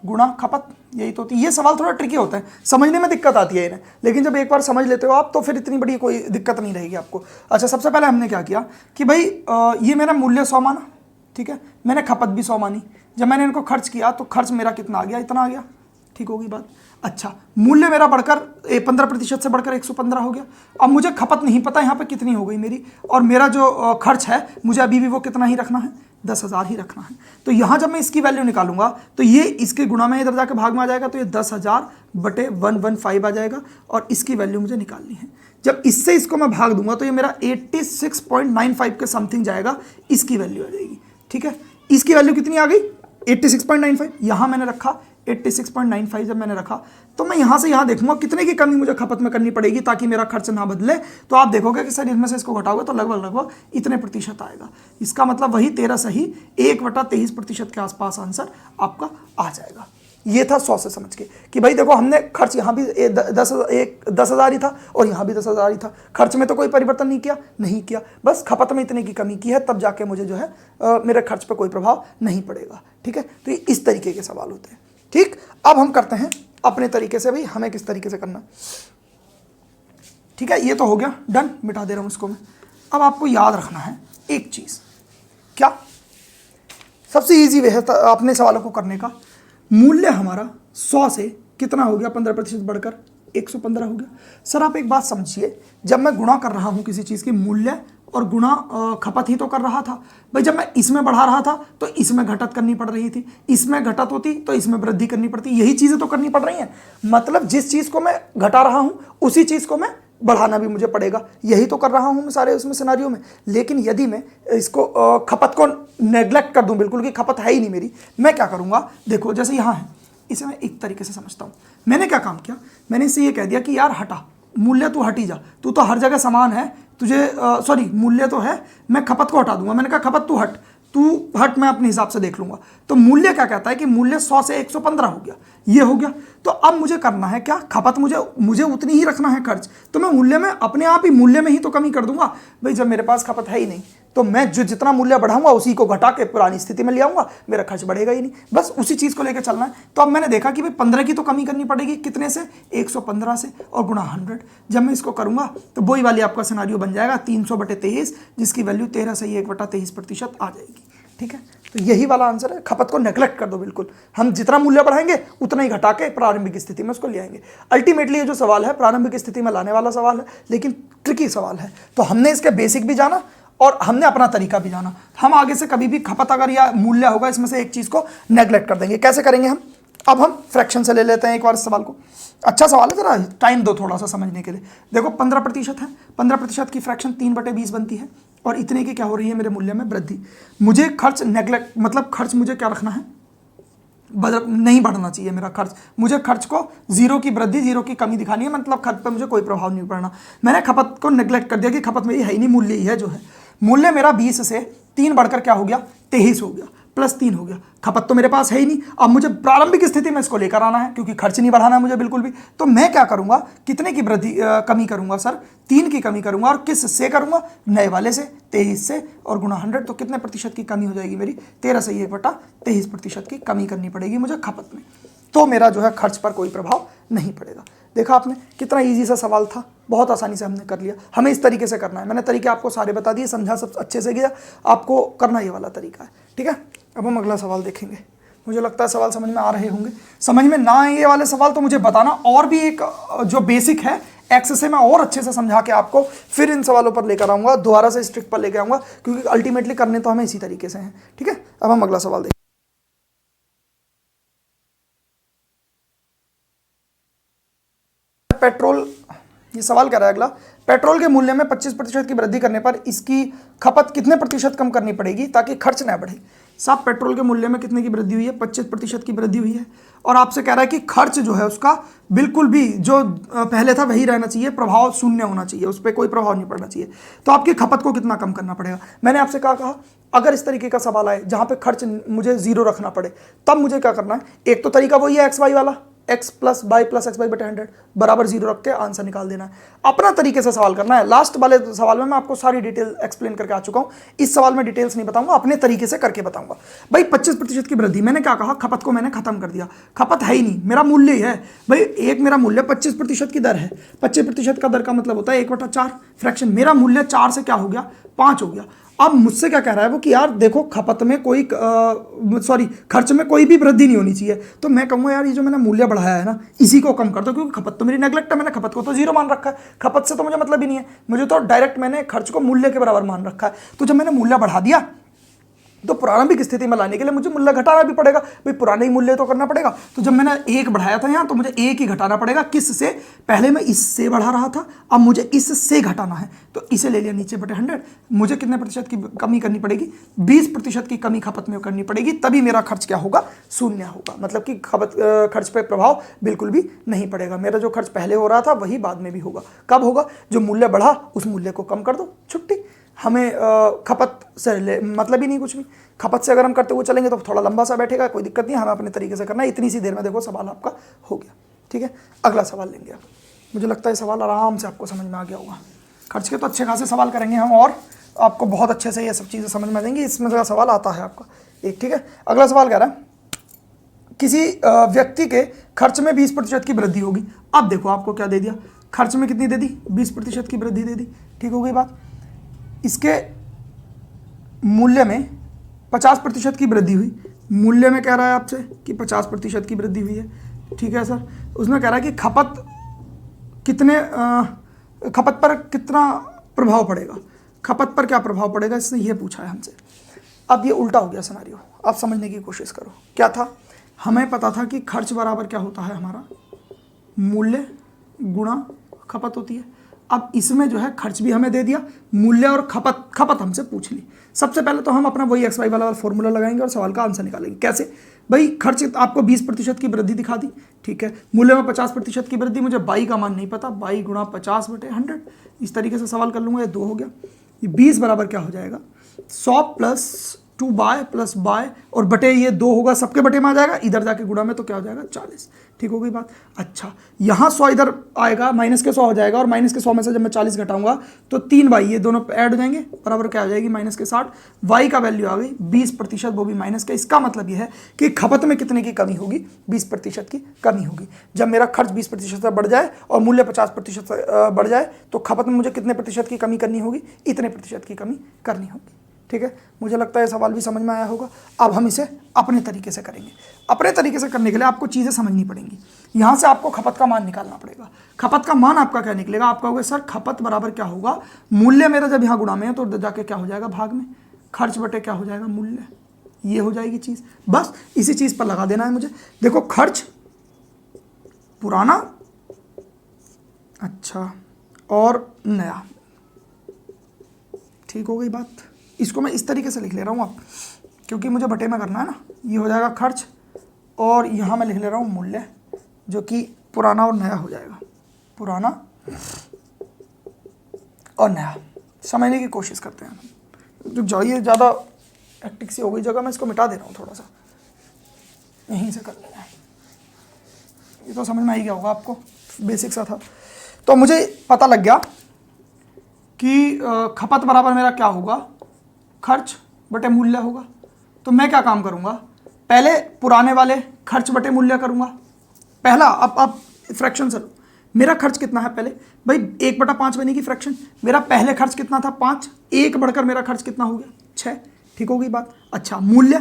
गुणा खपत, यही तो होती है। ये सवाल थोड़ा ट्रिकी होता है, समझने में दिक्कत आती है इन्हें, लेकिन जब एक बार समझ लेते हो आप तो फिर इतनी बड़ी कोई दिक्कत नहीं रहेगी आपको। अच्छा, सबसे पहले हमने क्या किया कि भाई ये मेरा मूल्य 100 माना, ठीक है, मैंने खपत भी 100 मानी। जब मैंने इनको खर्च किया तो खर्च मेरा कितना आ गया, इतना आ गया, ठीक होगी बात। अच्छा, मूल्य मेरा बढ़कर 15% से बढ़कर 115 हो गया। अब मुझे खपत नहीं पता यहाँ पे कितनी हो गई मेरी, और मेरा जो खर्च है मुझे अभी भी वो कितना ही रखना है, 10,000 ही रखना है। तो यहाँ जब मैं इसकी वैल्यू निकालूंगा तो ये इसके गुणा में इधर जाकर भाग में आ जाएगा, तो ये 10,000/115 आ जाएगा, और इसकी वैल्यू मुझे निकालनी है। जब इससे इसको मैं भाग दूंगा तो ये मेरा 86.95 के समथिंग जाएगा, इसकी वैल्यू आ जाएगी। ठीक है, इसकी वैल्यू कितनी आ गई, 86.95। यहाँ मैंने रखा 86.95। जब मैंने रखा तो मैं यहाँ से यहाँ देखूंगा कितने की कमी मुझे खपत में करनी पड़ेगी ताकि मेरा खर्च ना बदले। तो आप देखोगे कि सर इसमें से इसको घटाओगे तो लगभग लगभग इतने प्रतिशत आएगा। इसका मतलब वही 13 सही 1/23% के आसपास आंसर आपका आ जाएगा। ये था 100 से समझ के कि भाई देखो हमने खर्च यहाँ भी 10,000 ही था और यहाँ भी 10,000 ही था, खर्च में तो कोई परिवर्तन नहीं किया, बस खपत में इतने की कमी की है, तब जाके मुझे जो है मेरे खर्च पर कोई प्रभाव नहीं पड़ेगा। ठीक है, तो ये इस तरीके के सवाल होते हैं। ठीक, अब हम करते हैं अपने तरीके से, भाई हमें किस तरीके से करना। ठीक है, ये तो हो गया डन, मिटा दे रहा हूं इसको मैं। अब आपको याद रखना है एक चीज, क्या सबसे इजी वे है अपने सवालों को करने का। मूल्य हमारा 100 से कितना हो गया, 15% बढ़कर 115 हो गया। सर आप एक बात समझिए, जब मैं गुणा कर रहा हूं किसी चीज की, मूल्य और गुणा खपत ही तो कर रहा था भाई। जब मैं इसमें बढ़ा रहा था तो इसमें घटत करनी पड़ रही थी, इसमें घटत होती तो इसमें वृद्धि करनी पड़ती, यही चीजें तो करनी पड़ रही हैं। मतलब जिस चीज को मैं घटा रहा हूं उसी चीज को मैं बढ़ाना भी मुझे पड़ेगा, यही तो कर रहा हूं मैं सारे उसमें सिनारियों में। लेकिन यदि मैं इसको खपत को नेग्लेक्ट कर दूं बिल्कुल कि खपत है ही नहीं मेरी, मैं क्या करूंगा, देखो जैसे यहाँ है, इसे मैं एक तरीके से समझता हूं। मैंने क्या काम किया, मैंने इससे ये कह दिया कि यार हटा, मूल्य तू हटी जा, तू तो हर जगह समान है, तुझे सॉरी मूल्य तो है, मैं खपत को हटा दूंगा। मैंने कहा खपत तू हट, मैं अपने हिसाब से देख लूंगा। तो मूल्य क्या कहता है कि मूल्य 100 से 115 हो गया, ये हो गया। तो अब मुझे करना है क्या, खपत मुझे उतनी ही रखना है खर्च, तो मैं मूल्य में अपने आप ही मूल्य में ही तो कमी कर दूंगा भाई। जब मेरे पास खपत है ही नहीं तो मैं जितना मूल्य बढ़ाऊंगा उसी को घटा के पुरानी स्थिति में ले आऊंगा, मेरा खर्च बढ़ेगा ही नहीं, बस उसी चीज को लेकर चलना है। तो अब मैंने देखा कि भाई 15 की तो कमी करनी पड़ेगी, कितने से, 115 से, और गुणा 100। जब मैं इसको करूंगा तो वही वाली आपका सिनारियो बन जाएगा 300/23, जिसकी वैल्यू 13 से 1/23% आ जाएगी। ठीक है, तो यही वाला आंसर है। खपत को नेग्लेक्ट कर दो बिल्कुल, हम जितना मूल्य बढ़ाएंगे उतना ही घटा के प्रारंभिक स्थिति में उसको ले आएंगे। अल्टीमेटली ये जो सवाल है प्रारंभिक स्थिति में लाने वाला सवाल है, लेकिन ट्रिकी सवाल है। तो हमने इसके बेसिक भी जाना और हमने अपना तरीका भी जाना। हम आगे से कभी भी खपत अगर या मूल्य होगा इसमें से एक चीज को नेग्लेक्ट कर देंगे। कैसे करेंगे हम, अब हम फ्रैक्शन से ले लेते हैं एक बार इस सवाल को। अच्छा सवाल है, जरा टाइम दो थोड़ा सा समझने के लिए। देखो 15% है, 15% की फ्रैक्शन 3/20 बनती है, और इतने की क्या हो रही है मेरे मूल्य में वृद्धि। मुझे खर्च नेग्लेक्ट, मतलब खर्च मुझे क्या रखना है, नहीं बढ़ना चाहिए मेरा खर्च। मुझे खर्च को 0 की वृद्धि 0 की कमी दिखानी है, मतलब खर्च पे मुझे कोई प्रभाव नहीं पड़ना। मैंने खपत को नेग्लेक्ट कर दिया कि खपत मेरी है ही नहीं, मूल्य ही है जो है। मूल्य मेरा 20 से 3 बढ़कर क्या हो गया, 23 हो गया, +3 हो गया। खपत तो मेरे पास है ही नहीं, अब मुझे प्रारंभिक स्थिति में इसको लेकर आना है क्योंकि खर्च नहीं बढ़ाना है मुझे बिल्कुल भी। तो मैं क्या करूंगा, कितने की वृद्धि कमी करूंगा सर, 3 की कमी करूंगा, और किस से करूंगा, नए वाले से, 23 से, और गुणा 100। तो कितने प्रतिशत की कमी हो जाएगी मेरी, 13 से 1/23% की कमी करनी पड़ेगी मुझे खपत में। तो मेरा जो है खर्च पर कोई प्रभाव नहीं पड़ेगा। देखा आपने कितना इजी सा सवाल था, बहुत आसानी से हमने कर लिया। हमें इस तरीके से करना है, मैंने तरीके आपको सारे बता दिए, समझा सब अच्छे से गया, आपको करना ये वाला तरीका है। ठीक है, अब हम अगला सवाल देखेंगे। मुझे लगता है सवाल समझ में आ रहे होंगे। समझ में ना आए ये वाले सवाल तो मुझे बताना, और भी एक जो बेसिक है एक्स से मैं और अच्छे से समझा के आपको फिर इन सवालों पर लेकर आऊंगा, दोबारा से इस ट्रिक पर लेकर आऊंगा, क्योंकि अल्टीमेटली करने तो हमें इसी तरीके से हैं। ठीक है, अब हम अगला सवाल देखें। पेट्रोल ये सवाल कर रहा है अगला, पेट्रोल के मूल्य में 25% की वृद्धि करने पर इसकी खपत कितने प्रतिशत कम करनी पड़ेगी ताकि खर्च न बढ़े। साहब पेट्रोल के मूल्य में कितने की वृद्धि हुई है, 25% की वृद्धि हुई है, और आपसे कह रहा है कि खर्च जो है उसका बिल्कुल भी जो पहले था वही रहना चाहिए, प्रभाव शून्य होना चाहिए, उस पर कोई प्रभाव नहीं पड़ना चाहिए। तो आपकी खपत को कितना कम करना पड़ेगा। मैंने आपसे कहा अगर इस तरीके का सवाल आए जहां पे खर्च मुझे जीरो रखना पड़े, तब मुझे क्या करना है, एक तो तरीका वही है एक्स वाई वाला, x plus y plus x by बटे 100 बराबर जीरो रख के आंसर निकाल देना है। अपना तरीके से सवाल करना है। लास्ट वाले सवाल में मैं आपको सारी डिटेल एक्सप्लेन करके आ चुका हूं, इस सवाल में डिटेल्स नहीं बताऊंगा, अपने तरीके से करके बताऊंगा। भाई 25% की वृद्धि, मैंने क्या कहा, खपत को मैंने खत्म कर दिया, खपत है ही नहीं, मेरा मूल्य ही है। भाई एक मेरा मूल्य 25% की दर है, 25% का दर का मतलब होता है 1/4 फ्रैक्शन, मेरा मूल्य 4 से क्या हो गया, 5 हो गया। अब मुझसे क्या कह रहा है वो कि यार देखो खपत में कोई खर्च में कोई भी वृद्धि नहीं होनी चाहिए। तो मैं कहूँगा यार ये जो मैंने मूल्य बढ़ाया है ना, इसी को कम कर दो, क्योंकि खपत तो मेरी नेगलेक्ट है, मैंने खपत को तो जीरो मान रखा है, खपत से तो मुझे मतलब ही नहीं है, मुझे तो डायरेक्ट मैंने खर्च को मूल्य के बराबर मान रखा है। तो जब मैंने मूल्य बढ़ा दिया तो प्रारंभिक स्थिति में लाने के लिए मुझे मूल्य घटाना भी पड़ेगा, भाई पुराने ही मूल्य तो करना पड़ेगा। तो जब मैंने 1 बढ़ाया था यहाँ, तो मुझे 1 ही घटाना पड़ेगा, किससे, पहले मैं इससे बढ़ा रहा था, अब मुझे इससे घटाना है, तो इसे ले लिया नीचे बटे 100। मुझे कितने प्रतिशत की कमी करनी पड़ेगी, 20% की कमी खपत में करनी पड़ेगी, तभी मेरा खर्च क्या होगा, शून्य होगा, मतलब कि खर्च पर प्रभाव बिल्कुल भी नहीं पड़ेगा। मेरा जो खर्च पहले हो रहा था वही बाद में भी होगा। कब होगा, जो मूल्य बढ़ा उस मूल्य को कम कर दो, छुट्टी। हमें खपत से मतलब ही नहीं कुछ भी, खपत से अगर हम करते हुए चलेंगे तो थोड़ा लंबा सा बैठेगा, कोई दिक्कत नहीं, हमें अपने तरीके से करना है। इतनी सी देर में देखो सवाल आपका हो गया। ठीक है, अगला सवाल लेंगे आप। मुझे लगता है सवाल आराम से आपको समझ में आ गया होगा। खर्च के तो अच्छे खासे सवाल करेंगे हम, और आपको बहुत अच्छे से ये सब चीज़ें समझ में आ जाएंगी। इसमें से सवाल आता है आपका एक। ठीक है, अगला सवाल कह रहा है किसी व्यक्ति के खर्च में 20% की वृद्धि होगी। अब देखो आपको क्या दे दिया, खर्च में कितनी दे दी, 20% की वृद्धि दे दी। ठीक हो गई बात। इसके मूल्य में 50% की वृद्धि हुई, मूल्य में कह रहा है आपसे कि 50% की वृद्धि हुई है। ठीक है सर, उसमें कह रहा है कि खपत पर कितना प्रभाव पड़ेगा, खपत पर क्या प्रभाव पड़ेगा, इसने ये पूछा है हमसे। अब ये उल्टा हो गया सिनेरियो, आप समझने की कोशिश करो। क्या था, हमें पता था कि खर्च बराबर क्या होता है, हमारा मूल्य गुणा खपत होती है। अब इसमें जो है खर्च भी हमें दे दिया, मूल्य और खपत हमसे पूछ ली। सबसे पहले तो हम अपना वही एक्स वाई वाला फॉर्मूला लगाएंगे और सवाल का आंसर निकालेंगे। कैसे, भाई खर्च आपको 20% की वृद्धि दिखा दी, ठीक है, मूल्य में 50% की वृद्धि, मुझे बाई का मान नहीं पता, बाई गुणा 50 बटे 100, इस तरीके से सवाल कर लूँगा। ये 2 हो गया, ये 20 बराबर क्या हो जाएगा, 100 प्लस 2 बाय प्लस बाय और बटे ये 2 होगा, सबके बटे में आ जाएगा, इधर जाके गुणा में तो क्या हो जाएगा 40। ठीक हो गई बात। अच्छा, यहाँ 100 इधर आएगा, माइनस के 100 हो जाएगा, और माइनस के 100 में से जब मैं 40 घटाऊंगा तो 3 बाई, ये दोनों ऐड हो जाएंगे, बराबर क्या आ जाएगी माइनस के 60। वाई का वैल्यू आ गई 20%, वो भी माइनस का। इसका मतलब ये है कि खपत में कितने की कमी होगी, 20% की कमी होगी। जब मेरा खर्च 20% से बढ़ जाए और मूल्य 50% से बढ़ जाए तो खपत में मुझे कितने प्रतिशत की कमी करनी होगी, इतने प्रतिशत की कमी करनी होगी। ठीक है, मुझे लगता है सवाल भी समझ में आया होगा। अब हम इसे अपने तरीके से करेंगे। अपने तरीके से करने के लिए आपको चीज़ें समझनी पड़ेंगी। यहाँ से आपको खपत का मान निकालना पड़ेगा। खपत का मान आपका क्या निकलेगा, आपका होगा सर खपत बराबर क्या होगा, मूल्य मेरा जब यहाँ गुणा में है तो जाके क्या हो जाएगा भाग में, खर्च बटे क्या हो जाएगा मूल्य, ये हो जाएगी चीज़। बस इसी चीज़ पर लगा देना है मुझे। देखो खर्च पुराना, अच्छा, और नया। ठीक हो गई बात। इसको मैं इस तरीके से लिख ले रहा हूँ आप, क्योंकि मुझे बटे में करना है ना। ये हो जाएगा खर्च, और यहाँ मैं लिख ले रहा हूँ मूल्य, जो कि पुराना और नया हो जाएगा, पुराना और नया। समझने की कोशिश करते हैं। जो जाइए ज़्यादा एक्टिक सी हो गई जगह, मैं इसको मिटा दे रहा हूँ थोड़ा सा, यहीं से कर लेना है। ये तो समझ में आ ही गया होगा आपको, बेसिक सा था। तो मुझे पता लग गया कि खपत बराबर मेरा क्या होगा, खर्च बटे मूल्य होगा। तो मैं क्या काम करूंगा, पहले पुराने वाले खर्च बटे मूल्य करूंगा पहला। अब फ्रैक्शन से मेरा खर्च कितना है पहले, भाई 1/5 बनेगी फ्रैक्शन। मेरा पहले खर्च कितना था 5, 1 बढ़कर मेरा खर्च कितना हो गया 6। ठीक होगी बात। अच्छा, मूल्य,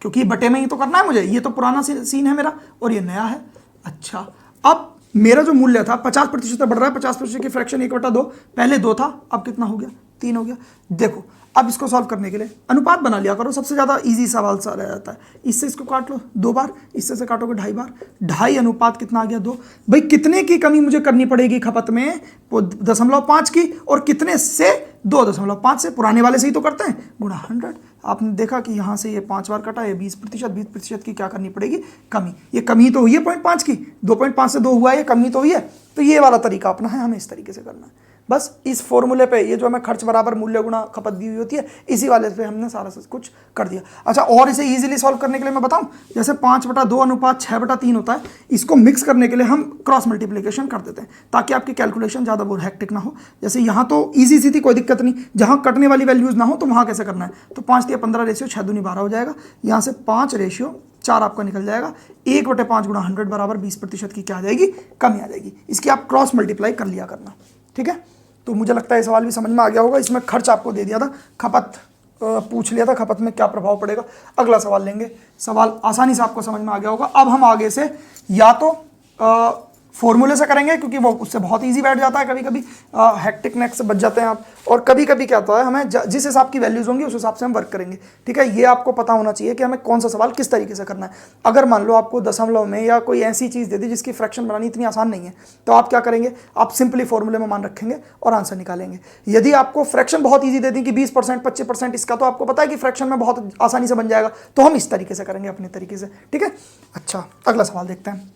क्योंकि बटे में ही तो करना है मुझे, ये तो पुराना सीन है मेरा और ये नया है। अच्छा, अब मेरा जो मूल्य था 50% बढ़ रहा है, 50% की फ्रैक्शन 1/2, पहले 2 था, अब कितना हो गया 3 हो गया। देखो अब इसको सॉल्व करने के लिए अनुपात बना लिया करो, सबसे ज़्यादा इजी सवाल सा रह जाता है। इससे इसको काट लो 2 बार, इससे से काटोगे 2.5 बार, 2.5 अनुपात कितना आ गया 2। भाई कितने की कमी मुझे करनी पड़ेगी खपत में, 0.5 की, और कितने से 2.5 से, पुराने वाले से ही तो करते हैं, गुणा 100। आपने देखा कि यहाँ से ये 5 बार कटा, ये 20%, 20% की क्या करनी पड़ेगी कमी। ये कमी तो हुई है 0.5 की, 2.5 से 2 हुआ है, ये कमी तो हुई है। तो ये वाला तरीका अपना है, हमें इस तरीके से करना है। बस इस फॉर्मूले पे, ये जो हमें खर्च बराबर मूल्य गुणा खपत दी हुई होती है, इसी वाले पे हमने सारा कुछ कर दिया। अच्छा, और इसे इजीली सॉल्व करने के लिए मैं बताऊं, जैसे 5/2 अनुपात 6/3 होता है, इसको मिक्स करने के लिए हम क्रॉस मल्टीप्लिकेशन कर देते हैं, ताकि आपकी कैलकुलेशन ज़्यादा वो हेक्टिक ना हो। जैसे यहाँ तो ईजी सी थी, कोई दिक्कत नहीं, जहाँ कटने वाली वैल्यूज़ ना हो तो वहाँ कैसे करना है। तो 5 × 15 रेशियो 6 दूनी 12 हो जाएगा, यहाँ से 5/4 आपका निकल जाएगा। 1/5 × 100 बराबर 20% की क्या आ जाएगी, कमी आ जाएगी। इसकी आप क्रॉस मल्टीप्लाई कर लिया करना, ठीक है। तो मुझे लगता है ये सवाल भी समझ में आ गया होगा। इसमें खर्च आपको दे दिया था, खपत पूछ लिया था, खपत में क्या प्रभाव पड़ेगा। अगला सवाल लेंगे, सवाल आसानी से आपको समझ में आ गया होगा। अब हम आगे से या तो फॉर्मूले से करेंगे, क्योंकि वो उससे बहुत इजी बैठ जाता है, कभी कभी हेक्टिक नेक से बच जाते हैं आप, और कभी कभी क्या होता है, हमें जिस हिसाब की वैल्यूज होंगी उस हिसाब से हम वर्क करेंगे, ठीक है। ये आपको पता होना चाहिए कि हमें कौन सा सवाल किस तरीके से करना है। अगर मान लो आपको दशमलव में या कोई ऐसी चीज़ दे दी जिसकी फ्रैक्शन बनानी इतनी आसान नहीं है, तो आप क्या करेंगे, आप सिंपली फॉर्मूले में मान रखेंगे और आंसर निकालेंगे। यदि आपको फ्रैक्शन बहुत ईजी दे दी कि 20%, 25%, इसका तो आपको पता है कि फ्रैक्शन में बहुत आसानी से बन जाएगा, तो हम इस तरीके से करेंगे, अपने तरीके से, ठीक है। अच्छा, अगला सवाल देखते हैं।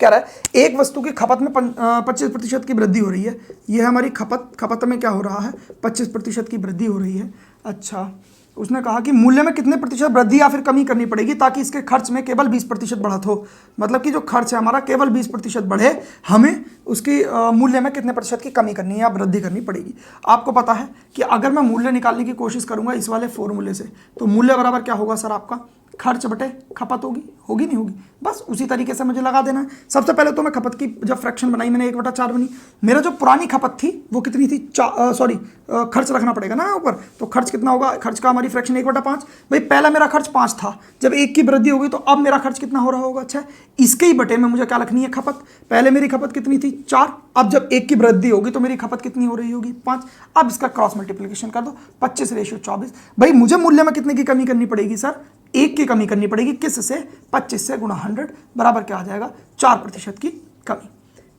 कह रहा है एक वस्तु की खपत में 25% की वृद्धि हो रही है। ये हमारी खपत में क्या हो रहा है, 25% की वृद्धि हो रही है। अच्छा, उसने कहा कि मूल्य में कितने प्रतिशत वृद्धि या फिर कमी करनी पड़ेगी ताकि इसके खर्च में केवल 20% बढ़त हो। मतलब कि जो खर्च है हमारा केवल 20% बढ़े, हमें उसकी मूल्य में कितने प्रतिशत की कमी करनी है या वृद्धि करनी पड़ेगी। आपको पता है कि अगर मैं मूल्य निकालने की कोशिश करूंगा इस वाले फॉर्मूले से, तो मूल्य बराबर क्या होगा सर, आपका खर्च बटे खपत होगी नहीं होगी, बस उसी तरीके से मुझे लगा देना है। सबसे पहले तो मैं खपत की जब फ्रैक्शन बनाई मैंने 1/4 बनी। मेरा जो पुरानी खपत थी वो कितनी थी, खर्च रखना पड़ेगा ना ऊपर, तो खर्च कितना होगा, खर्च का हमारी फ्रैक्शन 1/5। भाई पहला मेरा खर्च 5 था, जब 1 की वृद्धि होगी तो अब मेरा खर्च कितना हो रहा होगा, अच्छा इसके ही बटे में मुझे क्या रखनी है, खपत। पहले मेरी खपत कितनी थी 4, अब जब 1 की वृद्धि होगी तो मेरी खपत कितनी हो रही होगी 5। अब इसका क्रॉस मल्टीप्लिकेशन कर दो, 25/24। भाई मुझे मूल्य में कितने की कमी करनी पड़ेगी सर, 1 की कमी करनी पड़ेगी, किस से, 25 से गुणा 100 बराबर क्या आ जाएगा, 4% की कमी।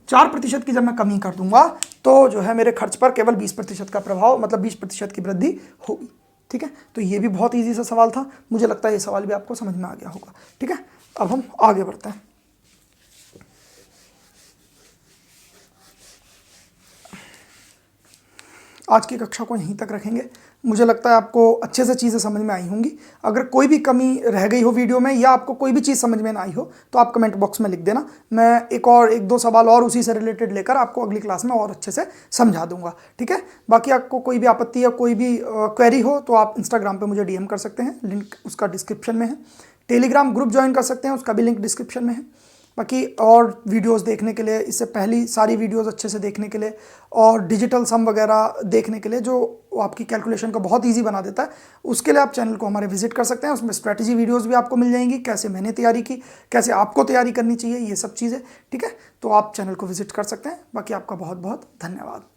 4% की जब मैं कमी कर दूंगा तो जो है मेरे खर्च पर केवल 20% का प्रभाव, मतलब 20% की वृद्धि होगी, ठीक है। तो ये भी बहुत इजी सा सवाल था, मुझे लगता है ये सवाल भी आपको समझ में आ गया होगा, ठीक है। अब हम आगे बढ़ते हैं। आज की कक्षा को यहीं तक रखेंगे। मुझे लगता है आपको अच्छे से चीज़ें समझ में आई होंगी। अगर कोई भी कमी रह गई हो वीडियो में या आपको कोई भी चीज़ समझ में ना आई हो तो आप कमेंट बॉक्स में लिख देना, मैं एक दो सवाल और उसी से रिलेटेड लेकर आपको अगली क्लास में और अच्छे से समझा दूंगा, ठीक है। बाकी आपको कोई भी आपत्ति या कोई भी क्वेरी हो तो आप इंस्टाग्राम पर मुझे DM कर सकते हैं, लिंक उसका डिस्क्रिप्शन में है। टेलीग्राम ग्रुप ज्वाइन कर सकते हैं, उसका भी लिंक डिस्क्रिप्शन में है। बाकी और वीडियोस देखने के लिए, इससे पहली सारी वीडियोस अच्छे से देखने के लिए और डिजिटल सम वगैरह देखने के लिए जो आपकी कैलकुलेशन को बहुत इजी बना देता है, उसके लिए आप चैनल को हमारे विजिट कर सकते हैं। उसमें स्ट्रेटजी वीडियोस भी आपको मिल जाएंगी, कैसे मैंने तैयारी की, कैसे आपको तैयारी करनी चाहिए, ये सब चीज़ें, ठीक है। तो आप चैनल को विजिट कर सकते हैं। बाकी आपका बहुत बहुत धन्यवाद।